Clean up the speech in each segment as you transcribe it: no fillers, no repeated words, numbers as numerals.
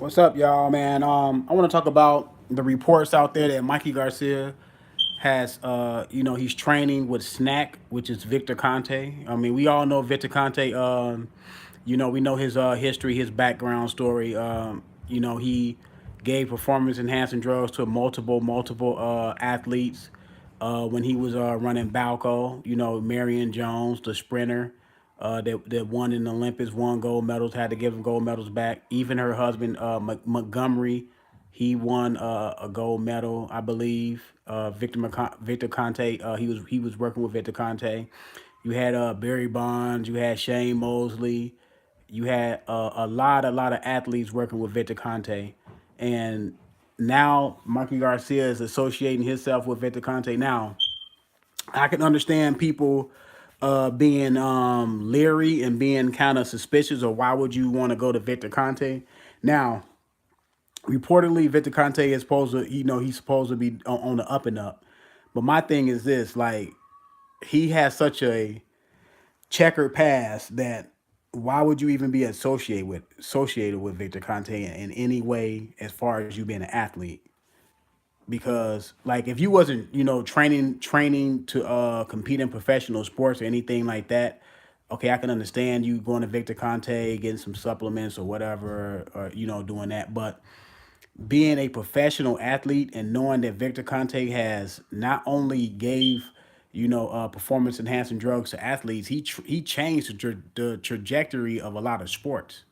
What's up, y'all, man? I want to talk about the reports out there that Mikey Garcia has, he's training with Snack, which is Victor Conte. I mean, we all know Victor Conte. We know his history, his background story. He gave performance enhancing drugs to multiple athletes when he was running Balco. You know, Marion Jones, the sprinter that won in the Olympics, won gold medals, had to give him gold medals back. Even her husband, Montgomery, he won a gold medal, I believe. Victor Conte, he was working with Victor Conte. You had Barry Bonds, you had Shane Mosley, you had a lot of athletes working with Victor Conte, and now Mikey Garcia is associating himself with Victor Conte. Now, I can understand people being leery and being kind of suspicious of why would you want to go to Victor Conte. Now, reportedly, Victor Conte is supposed to, he's supposed to be on the up and up. But my thing is this, like, he has such a checkered past that why would you even be associated with Victor Conte in any way as far as you being an athlete? Because like if you wasn't training to compete in professional sports or anything like that, okay, I can understand you going to Victor Conte, getting some supplements or whatever, or doing that. But being a professional athlete and knowing that Victor Conte has not only gave performance enhancing drugs to athletes, he changed the trajectory of a lot of sports.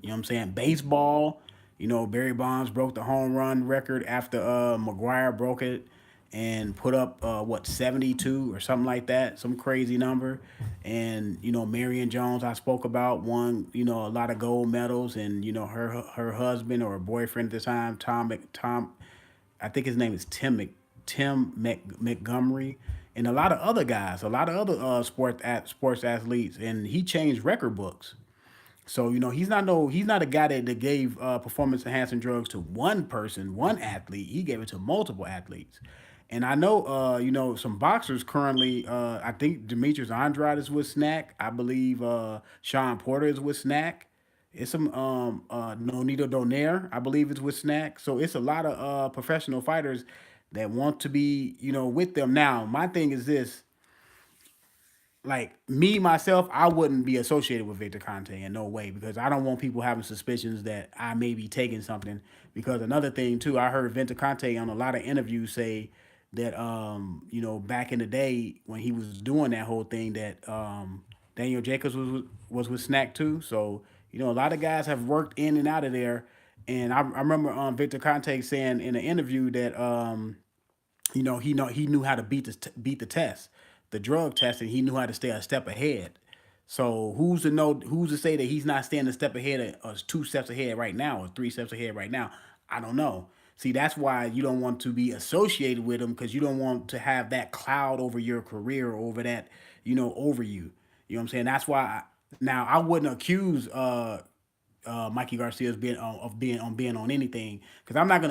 You know what I'm saying? Baseball, Barry Bonds broke the home run record after McGuire broke it and put up 72 or something like that, some crazy number. And Marion Jones, I spoke about, won a lot of gold medals, and her husband or boyfriend at the time, Tom, I think his name is Montgomery, and a lot of other guys, a lot of other sports athletes, and he changed record books. So he's not a guy that gave performance enhancing drugs to one person, one athlete. He gave it to multiple athletes. And I know some boxers currently. I think Demetrius Andrade is with Snack. I believe Sean Porter is with Snack. It's some Nonito Donaire, I believe, is with Snack. So it's a lot of professional fighters that want to be with them. Now my thing is this, like me myself, I wouldn't be associated with Victor Conte in no way because I don't want people having suspicions that I may be taking something. Because another thing too, I heard Victor Conte on a lot of interviews say that back in the day when he was doing that whole thing that Daniel Jacobs was with Snack too. So a lot of guys have worked in and out of there. And I remember Victor Conte saying in an interview that he knew how to beat the test, the drug test, and he knew how to stay a step ahead. So who's to say that he's not staying a step ahead or 2 steps ahead right now or 3 steps ahead right now? I don't know. See, that's why you don't want to be associated with him, because you don't want to have that cloud over your career, over that, over you. You know what I'm saying? That's why now I wouldn't accuse Mikey Garcia being being on anything, because I'm not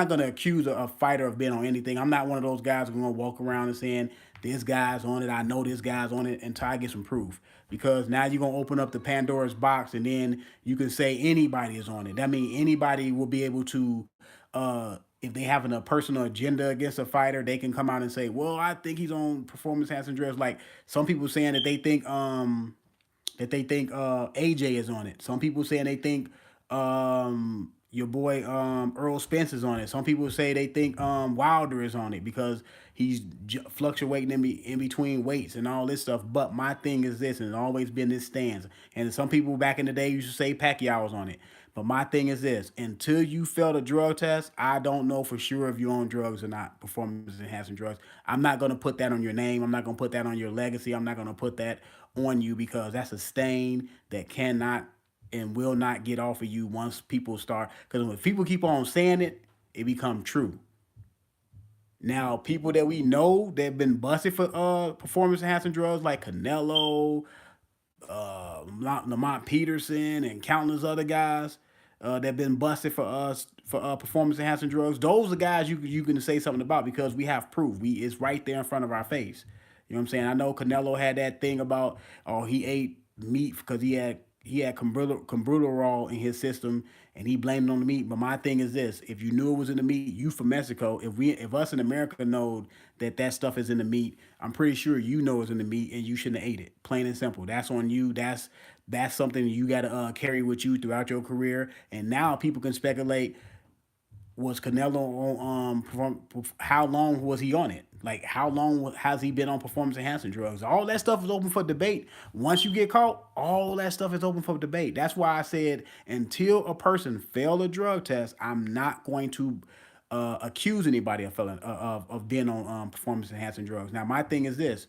gonna accuse a fighter of being on anything. I'm not one of those guys who's gonna walk around and saying this guy's on it. I know this guy's on it until I get some proof. Because now you're gonna open up the Pandora's box, and then you can say anybody is on it. That means anybody will be able to, if they having a personal agenda against a fighter, they can come out and say, "Well, I think he's on performance enhancing drugs." Like some people saying that they think AJ is on it. Some people saying they think your boy Earl Spence is on it. Some people say they think Wilder is on it because he's fluctuating in between weights and all this stuff. But my thing is this, and it's always been this stance. And some people back in the day used to say Pacquiao was on it. But my thing is this: until you failed a drug test, I don't know for sure if you're on drugs or not, performance enhancing drugs. I'm not gonna put that on your name. I'm not gonna put that on your legacy. I'm not gonna put that on you, because that's a stain that cannot and will not get off of you once people start. Because when people keep on saying it, it becomes true. Now, people that we know that have been busted for performance enhancing drugs, like Canelo, Lamont Peterson, and countless other guys that have been busted for performance enhancing drugs. Those are guys you can say something about, because we have proof. It's right there in front of our face. You know what I'm saying? I know Canelo had that thing about, oh, he ate meat because he had Cumberlandol in his system, and he blamed it on the meat. But my thing is this: if you knew it was in the meat, you from Mexico. If us in America know that that stuff is in the meat, I'm pretty sure you know it's in the meat, and you shouldn't have ate it. Plain and simple. That's on you. That's something you got to carry with you throughout your career. And now people can speculate, was Canelo on how long was he on it? Like how long has he been on performance enhancing drugs? All that stuff is open for debate. Once you get caught, all that stuff is open for debate. That's why I said until a person failed a drug test, I'm not going to accuse anybody of being on performance enhancing drugs. Now my thing is this: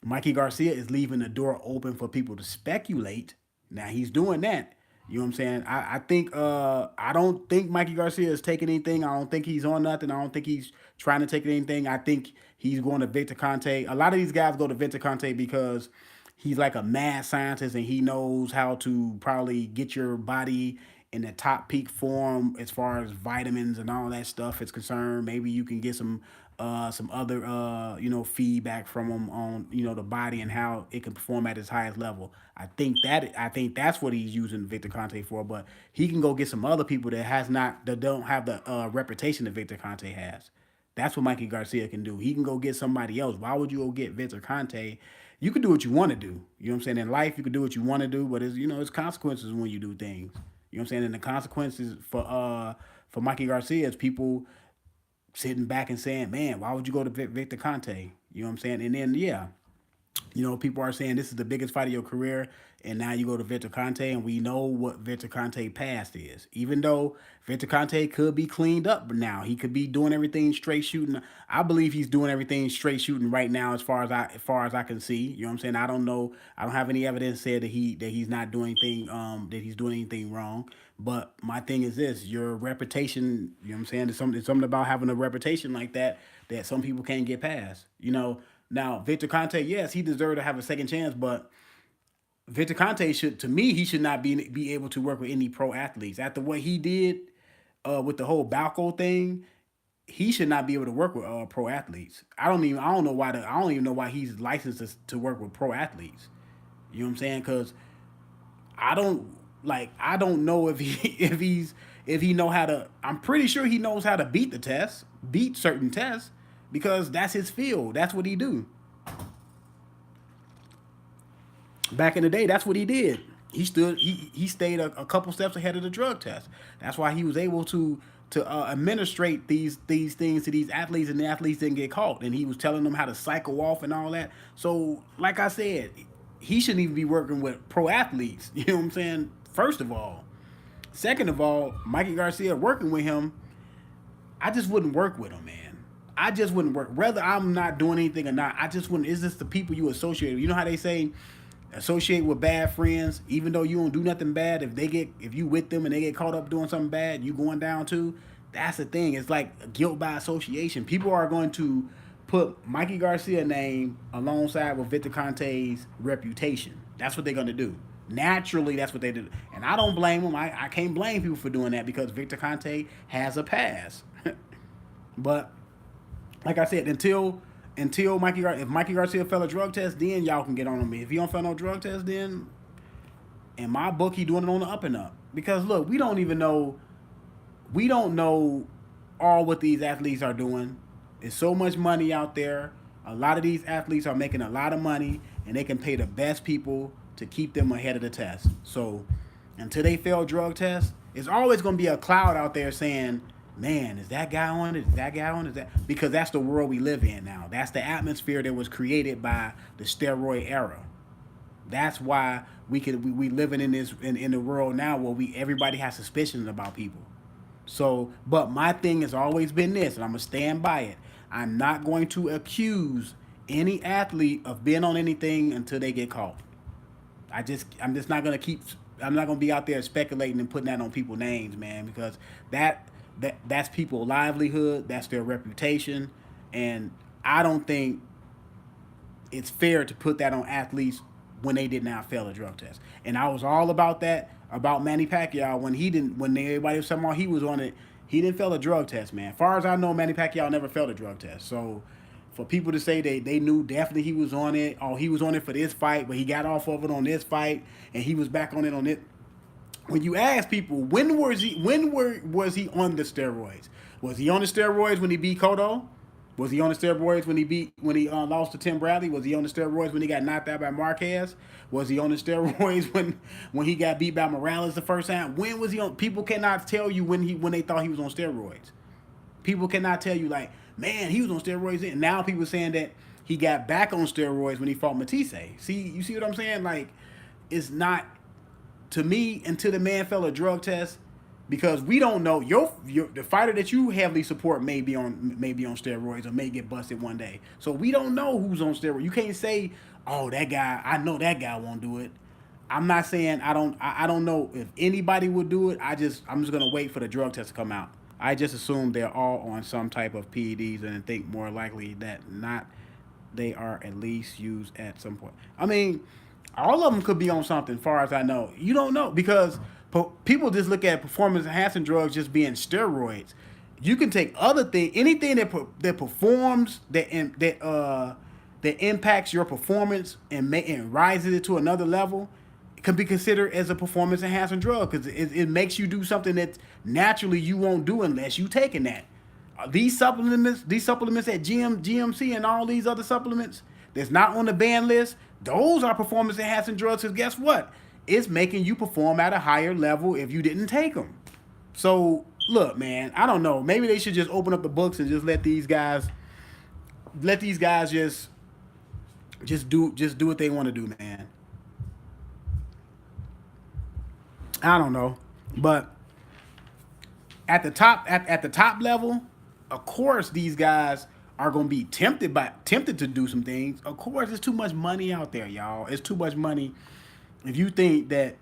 Mikey Garcia is leaving the door open for people to speculate. Now he's doing that. You know what I'm saying? I think I don't think Mikey Garcia is taking anything. I don't think he's on nothing. I don't think he's trying to take anything. I think he's going to Victor Conte. A lot of these guys go to Victor Conte because he's like a mad scientist and he knows how to probably get your body in the top peak form as far as vitamins and all that stuff is concerned. Maybe you can get some other feedback from him on the body and how it can perform at its highest level. I think that's what he's using Victor Conte for. But he can go get some other people that don't have the reputation that Victor Conte has. That's what Mikey Garcia can do. He can go get somebody else. Why would you go get Victor Conte? You can do what you want to do. You know what I'm saying? In life, you can do what you want to do, but it's consequences when you do things. You know what I'm saying? And the consequences for Mikey Garcia is people sitting back and saying, "Man, why would you go to Victor Conte?" You know what I'm saying? And then yeah, people are saying this is the biggest fight of your career, and now you go to Victor Conte, and we know what Victor Conte past is. Even though Victor Conte could be cleaned up now, he could be doing everything straight shooting. I believe he's doing everything straight shooting right now, as far as I can see. You know what I'm saying? I don't know. I don't have any evidence said that he's not doing anything that he's doing anything wrong. But my thing is this: your reputation. You know what I'm saying? There's something about having a reputation like that some people can't get past. Now, Victor Conte, yes, he deserved to have a second chance, but Victor Conte to me, he should not be able to work with any pro athletes. After what he did with the whole Balco thing, he should not be able to work with pro athletes. I don't even know why he's licensed to work with pro athletes. You know what I'm saying? Because I don't know if he if he know how to. I'm pretty sure he knows how to beat certain tests because that's his field. That's what he do. Back in the day, that's what he did. He stayed a couple steps ahead of the drug test. That's why he was able to administrate these things to these athletes, and the athletes didn't get caught. And he was telling them how to cycle off and all that. So, like I said, he shouldn't even be working with pro athletes. You know what I'm saying? First of all. Second of all, Mikey Garcia working with him, I just wouldn't work with him, man. I just wouldn't work. Whether I'm not doing anything or not, I just wouldn't. Is this the people you associate with? You know how they say associate with bad friends, even though you don't do nothing bad. If you with them and they get caught up doing something bad, you going down too. That's the thing. It's like guilt by association. People are going to put Mikey Garcia name alongside with Victor Conte's reputation. That's what they're going to do. Naturally, that's what they do. And I don't blame them. I can't blame people for doing that because Victor Conte has a past. But like I said, until if Mikey Garcia failed a drug test, then y'all can get on him. If he don't fail no drug test, then in my book, he doing it on the up and up. Because look, we don't know all what these athletes are doing. There's so much money out there. A lot of these athletes are making a lot of money, and they can pay the best people to keep them ahead of the test. So until they fail drug tests, it's always going to be a cloud out there saying, man, is that guy on it? Is that guy on it? Is that because that's the world we live in now. That's the atmosphere that was created by the steroid era. That's why we living in this in the world now where everybody has suspicions about people. So, but my thing has always been this, and I'm gonna stand by it. I'm not going to accuse any athlete of being on anything until they get caught. I'm just not gonna keep. I'm not gonna be out there speculating and putting that on people's names, man, because that's people's livelihood, that's their reputation, and I don't think it's fair to put that on athletes when they did not fail a drug test. And I was all about that about Manny Pacquiao when everybody was talking about he was on it. He didn't fail a drug test, man. As far as I know, Manny Pacquiao never failed a drug test. So for people to say they knew definitely he was on it, or he was on it for this fight, but he got off of it on this fight, and he was back on it on it when you ask people was he on the steroids? Was he on the steroids when he beat Cotto? Was he on the steroids when he lost to Tim Bradley? Was he on the steroids when he got knocked out by Marquez? Was he on the steroids when he got beat by Morales the first time? When was he on? People cannot tell you when they thought he was on steroids. People cannot tell you like, man, he was on steroids. And now people saying that he got back on steroids when he fought Matisse. You see what I'm saying? Like, it's not, to me, until the man fell a drug test, because we don't know the fighter that you heavily support may be on steroids or may get busted one day. So we don't know who's on steroids. You can't say, oh, that guy, I know that guy won't do it. I'm not saying I don't know if anybody would do it. I'm just gonna wait for the drug test to come out. I just assume they're all on some type of PEDs and think more likely that not they are at least used at some point. I mean, all of them could be on something, as far as I know. You don't know because people just look at performance enhancing drugs just being steroids. You can take other things, anything that performs that impacts your performance and rises it to another level can be considered as a performance enhancing drug because it makes you do something that naturally you won't do unless you taking that. These supplements at GMC and all these other supplements that's not on the ban list, those are performance enhancing drugs. Because guess what? It's making you perform at a higher level if you didn't take them. So look, man, I don't know. Maybe they should just open up the books and just let these guys just do what they want to do, man. I don't know, but at the top level, of course these guys are gonna be tempted to do some things. Of course, there's too much money out there, y'all. It's too much money. If you think that,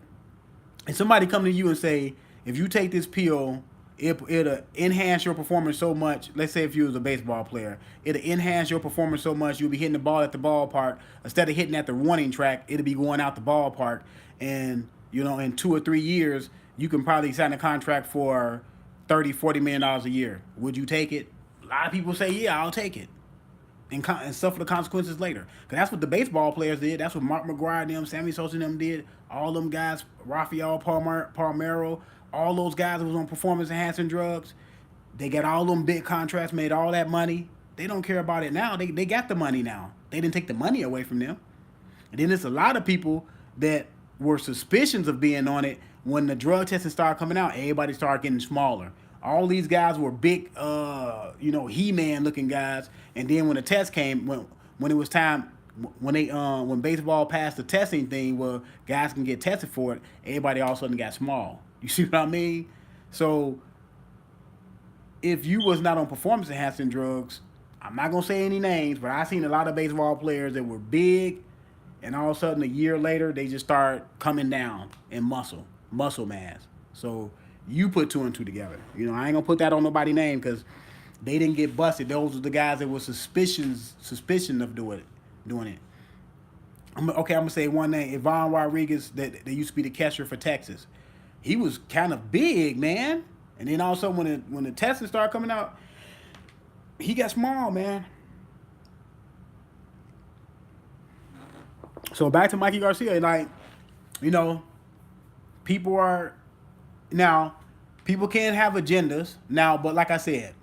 if somebody come to you and say, if you take this pill, it'll enhance your performance so much. Let's say if you was a baseball player, it'll enhance your performance so much you'll be hitting the ball at the ballpark instead of hitting at the warning track. It'll be going out the ballpark, and in 2 or 3 years, you can probably sign a contract for $30-40 million a year. Would you take it? A lot of people say, yeah, I'll take it, and suffer the consequences later. Because that's what the baseball players did. That's what Mark McGwire and them, Sammy Sosa and them did. All them guys, Rafael Palmeiro, all those guys that was on performance enhancing drugs, they got all them big contracts, made all that money. They don't care about it now. They got the money now. They didn't take the money away from them. And then there's a lot of people that were suspicions of being on it. When the drug testing started coming out, everybody started getting smaller. All these guys were big, He-Man looking guys. And then when the test came, when it was time, when baseball passed the testing thing where guys can get tested for it, everybody all of a sudden got small. You see what I mean? So if you was not on performance enhancing drugs, I'm not gonna say any names, but I seen a lot of baseball players that were big, and all of a sudden a year later they just start coming down in muscle mass. So you put two and two together. I ain't gonna put that on nobody's name because they didn't get busted. Those were the guys that were suspicion of doing it. I'm gonna say one name, Ivan Rodriguez, that used to be the catcher for Texas. He was kind of big, man. And then also when the testing started coming out, he got small, man. So back to Mikey Garcia, people can have agendas now, but like I said,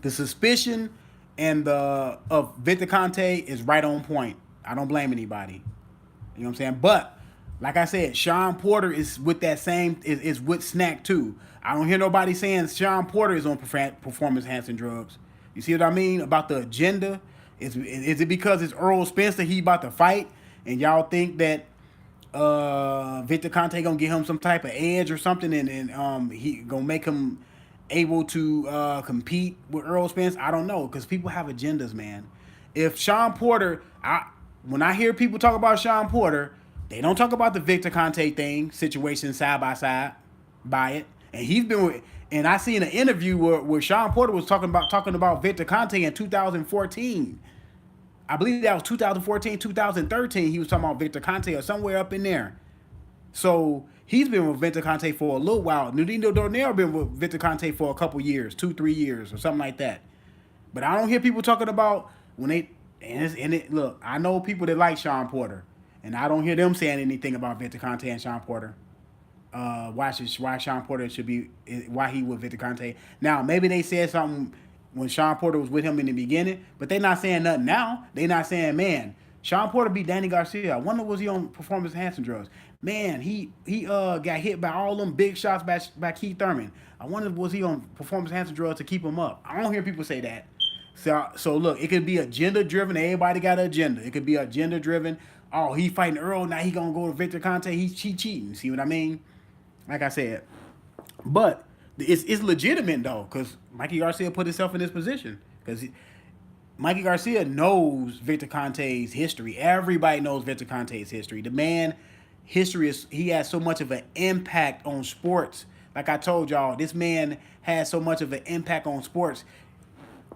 the suspicion and of Victor Conte is right on point. I don't blame anybody. You know what I'm saying? But like I said, Sean Porter is with that same is with Snack too. I don't hear nobody saying Sean Porter is on performance enhancing drugs. You see what I mean about the agenda? Is it because it's Earl Spence that he about to fight, and y'all think that Victor Conte gonna give him some type of edge or something, and he gonna make him able to compete with Earl Spence? I don't know, because people have agendas, man. If Sean Porter, when I hear people talk about Sean Porter, they don't talk about the Victor Conte situation side by side by it. And he's been with, and I seen an interview where Sean Porter was talking about Victor Conte in 2014. I believe that was 2014, 2013. He was talking about Victor Conte or somewhere up in there. So he's been with Victor Conte for a little while. Nudino Dornell been with Victor Conte for a couple years, 2-3 years or something like that. But I don't hear people talking about when they look. I know people that like Sean Porter, and I don't hear them saying anything about Victor Conte and Sean Porter. why Sean Porter should be why he with Victor Conte. Now maybe they said something when Sean Porter was with him in the beginning, but they not saying nothing now. They not saying, man, Sean Porter beat Danny Garcia. I wonder was he on performance enhancing drugs? Man, he got hit by all them big shots by Keith Thurman. I wonder was he on performance enhancing drugs to keep him up. I don't hear people say that. So look, it could be agenda driven. Everybody got an agenda. It could be agenda driven. Oh, he fighting Earl. Now he gonna go to Victor Conte. He's cheating. See what I mean? Like I said, but it's legitimate though, because Mikey Garcia put himself in this position because Mikey Garcia knows Victor Conte's history. Everybody knows Victor Conte's history. The man history is he has so much of an impact on sports. Like I told y'all, this man has so much of an impact on sports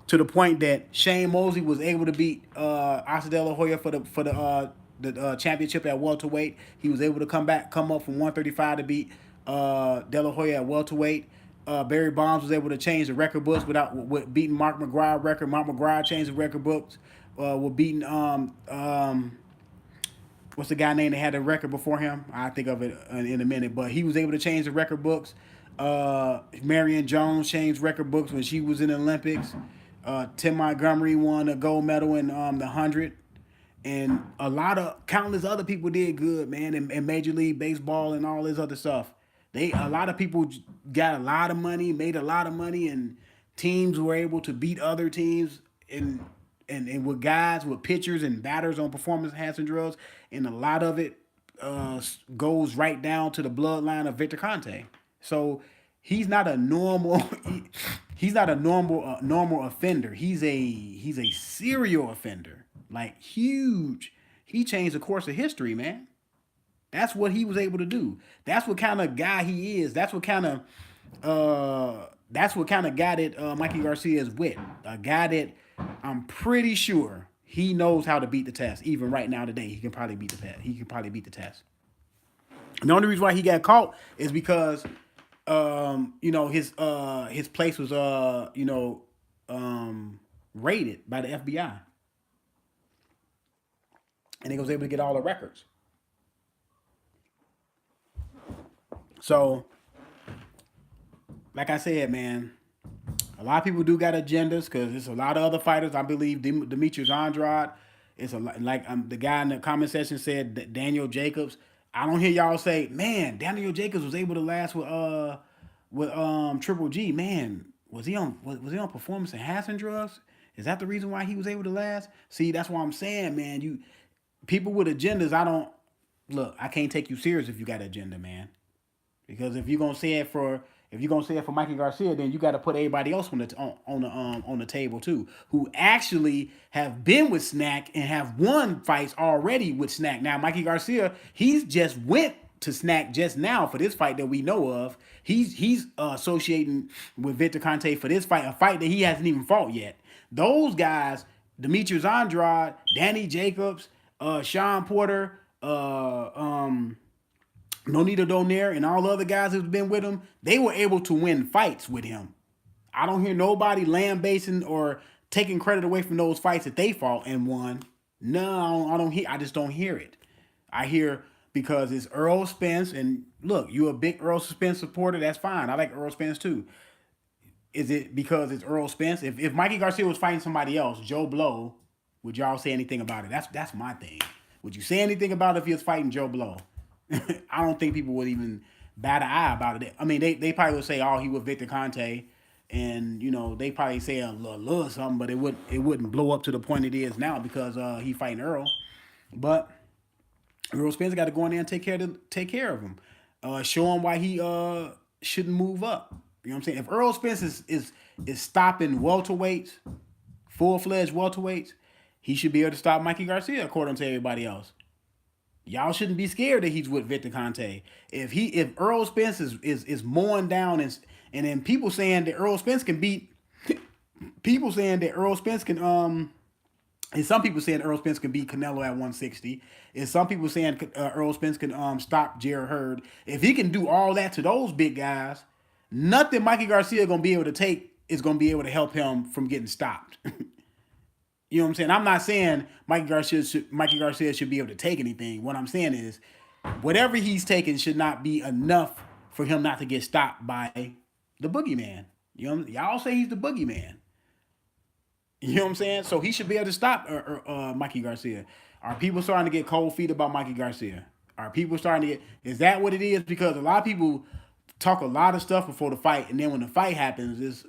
to the point that Shane Mosley was able to beat Oscar De La Hoya for the championship at welterweight. He was able to come up from 135 to beat De La Hoya at welterweight. Barry Bonds was able to change the record books with beating Mark McGuire record. Mark McGuire changed the record books with beating what's the guy name that had the record before him? I think of it in a minute, but he was able to change the record books. Marion Jones changed record books when she was in the Olympics. Tim Montgomery won a gold medal in the 100. And a lot of countless other people did good, man, in Major League Baseball and all this other stuff. A lot of people got a lot of money, made a lot of money, and teams were able to beat other teams and with guys, with pitchers and batters on performance enhancing drugs, and a lot of it goes right down to the bloodline of Victor Conte. So he's not a normal he's not a normal offender. He's a serial offender, like huge. He changed the course of history, man. That's what he was able to do. That's what kind of guy he is. That's what kind of guy that Mikey Garcia is with. A guy that I'm pretty sure he knows how to beat the test. Even right now today, he can probably beat the test. He can probably beat the test. And the only reason why he got caught is because his place was raided by the FBI. And he was able to get all the records. So, like I said, man, a lot of people do got agendas because there's a lot of other fighters. I believe Demetrius Andrade. It's the guy in the comment section said that Daniel Jacobs. I don't hear y'all say, man, Daniel Jacobs was able to last with Triple G. Man, was he on performance enhancing drugs? Is that the reason why he was able to last? See, that's why I'm saying, man, people with agendas, I can't take you serious if you got an agenda, man. Because if you're gonna say it for Mikey Garcia, then you got to put everybody else on the table too, who actually have been with Snack and have won fights already with Snack. Now Mikey Garcia, he's just went to Snack just now for this fight that we know of. He's associating with Victor Conte for this fight, a fight that he hasn't even fought yet. Those guys, Demetrius Andrade, Danny Jacobs, Sean Porter, Nonito Donaire, and all the other guys who've been with him, they were able to win fights with him. I don't hear nobody lambasting or taking credit away from those fights that they fought and won. No, I don't hear. I just don't hear it. I hear because it's Earl Spence, and look, you a big Earl Spence supporter. That's fine. I like Earl Spence too. Is it because it's Earl Spence? If Mikey Garcia was fighting somebody else, Joe Blow, would y'all say anything about it? That's my thing. Would you say anything about it if he was fighting Joe Blow? I don't think people would even bat an eye about it. I mean, they probably would say, "Oh, he was Victor Conte," and they probably say a little something, but it wouldn't blow up to the point it is now because he fighting Earl. But Earl Spence got to go in there and take care of him, show him why he shouldn't move up. You know what I'm saying? If Earl Spence is stopping welterweights, full-fledged welterweights, he should be able to stop Mikey Garcia according to everybody else. Y'all shouldn't be scared that he's with Victor Conte. If Earl Spence is mowing down and then people saying that Earl Spence can beat people saying that Earl Spence can and some people saying Earl Spence can beat Canelo at 160. And some people saying Earl Spence can stop Jared Hurd. If he can do all that to those big guys, nothing Mikey Garcia is gonna be able to take is gonna be able to help him from getting stopped. You know what I'm saying? I'm not saying Mikey Garcia should be able to take anything. What I'm saying is whatever he's taking should not be enough for him not to get stopped by the boogeyman. You know, y'all say he's the boogeyman. You know what I'm saying? So he should be able to stop Mikey Garcia. Are people starting to get cold feet about Mikey Garcia? Are people starting to get? Is that what it is? Because a lot of people talk a lot of stuff before the fight, and then when the fight happens, it's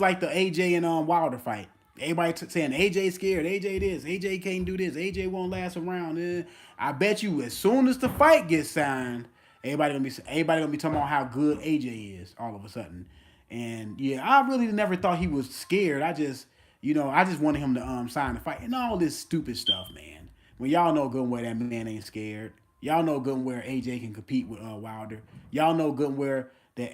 like the AJ and Wilder fight. Everybody saying AJ scared, AJ this, AJ can't do this, AJ won't last around. I bet you, as soon as the fight gets signed, everybody gonna be talking about how good AJ is all of a sudden. And yeah, I really never thought he was scared. I just wanted him to sign the fight and all this stupid stuff, man. When y'all know good and well that man ain't scared. Y'all know good and well AJ can compete with Wilder. Y'all know good and well that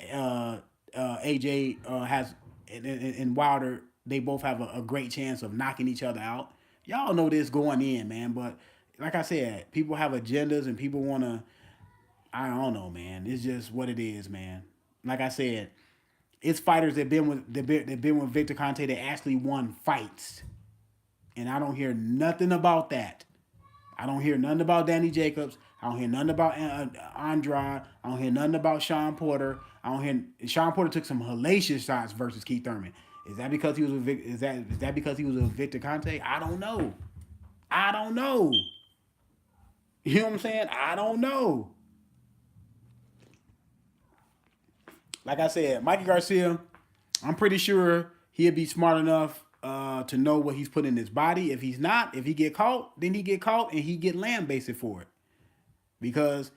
AJ has and Wilder, they both have a great chance of knocking each other out. Y'all know this going in, man. But like I said, people have agendas and people want to. I don't know, man. It's just what it is, man. Like I said, it's fighters that been with Victor Conte that actually won fights, and I don't hear nothing about that. I don't hear nothing about Danny Jacobs. I don't hear nothing about Andrade. I don't hear nothing about Sean Porter. I don't hear Sean Porter took some hellacious shots versus Keith Thurman. Is that because he was with is that because he was with Victor Conte? I don't know. I don't know. You know what I'm saying? I don't know. Like I said, Mikey Garcia, I'm pretty sure he'll be smart enough to know what he's putting in his body. If he's not, if he get caught, then he get caught and he get lambasted for it. Because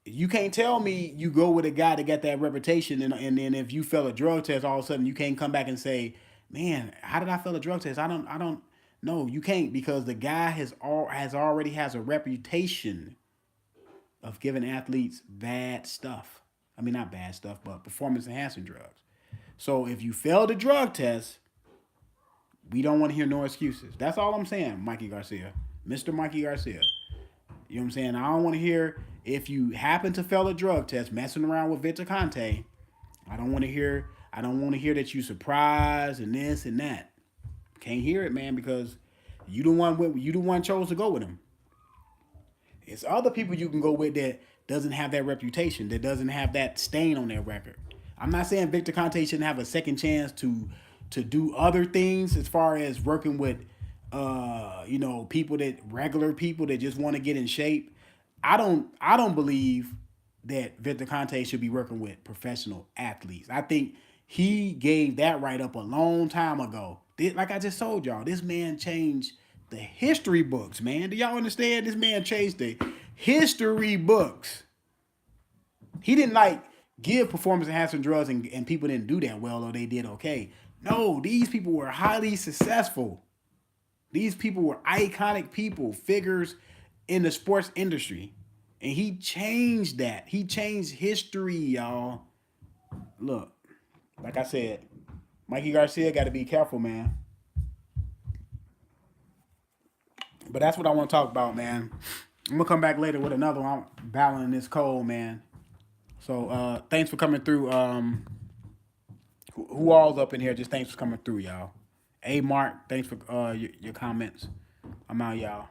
you can't tell me you go with a guy that got that reputation and then if you fail a drug test, all of a sudden you can't come back and say, man, how did I fail a drug test? I don't no, you can't because the guy already has a reputation of giving athletes bad stuff. I mean, not bad stuff, but performance enhancing drugs. So if you fail the drug test, we don't want to hear no excuses. That's all I'm saying, Mikey Garcia. Mr. Mikey Garcia. You know what I'm saying? I don't want to hear if you happen to fail a drug test messing around with Victor Conte. I don't want to hear that you surprised and this and that. Can't hear it, man, because you the one chose to go with him. It's other people you can go with that doesn't have that reputation, that doesn't have that stain on their record. I'm not saying Victor Conte shouldn't have a second chance to do other things as far as working with regular people that just want to get in shape. I don't believe that Victor Conte should be working with professional athletes. I think he gave that right up a long time ago. Like I just told y'all, this man changed the history books, man. Do y'all understand? This man changed the history books. He didn't like give performance enhancing drugs and people didn't do that well or they did okay. No, these people were highly successful. These people were iconic people, figures in the sports industry. And he changed that. He changed history, y'all. Look, like I said, Mikey Garcia got to be careful, man. But that's what I want to talk about, man. I'm gonna come back later with another one. I'm battling this cold, man. So thanks for coming through. Who all's up in here? Just thanks for coming through, y'all. Hey, Mark, thanks for your comments. I'm out, y'all.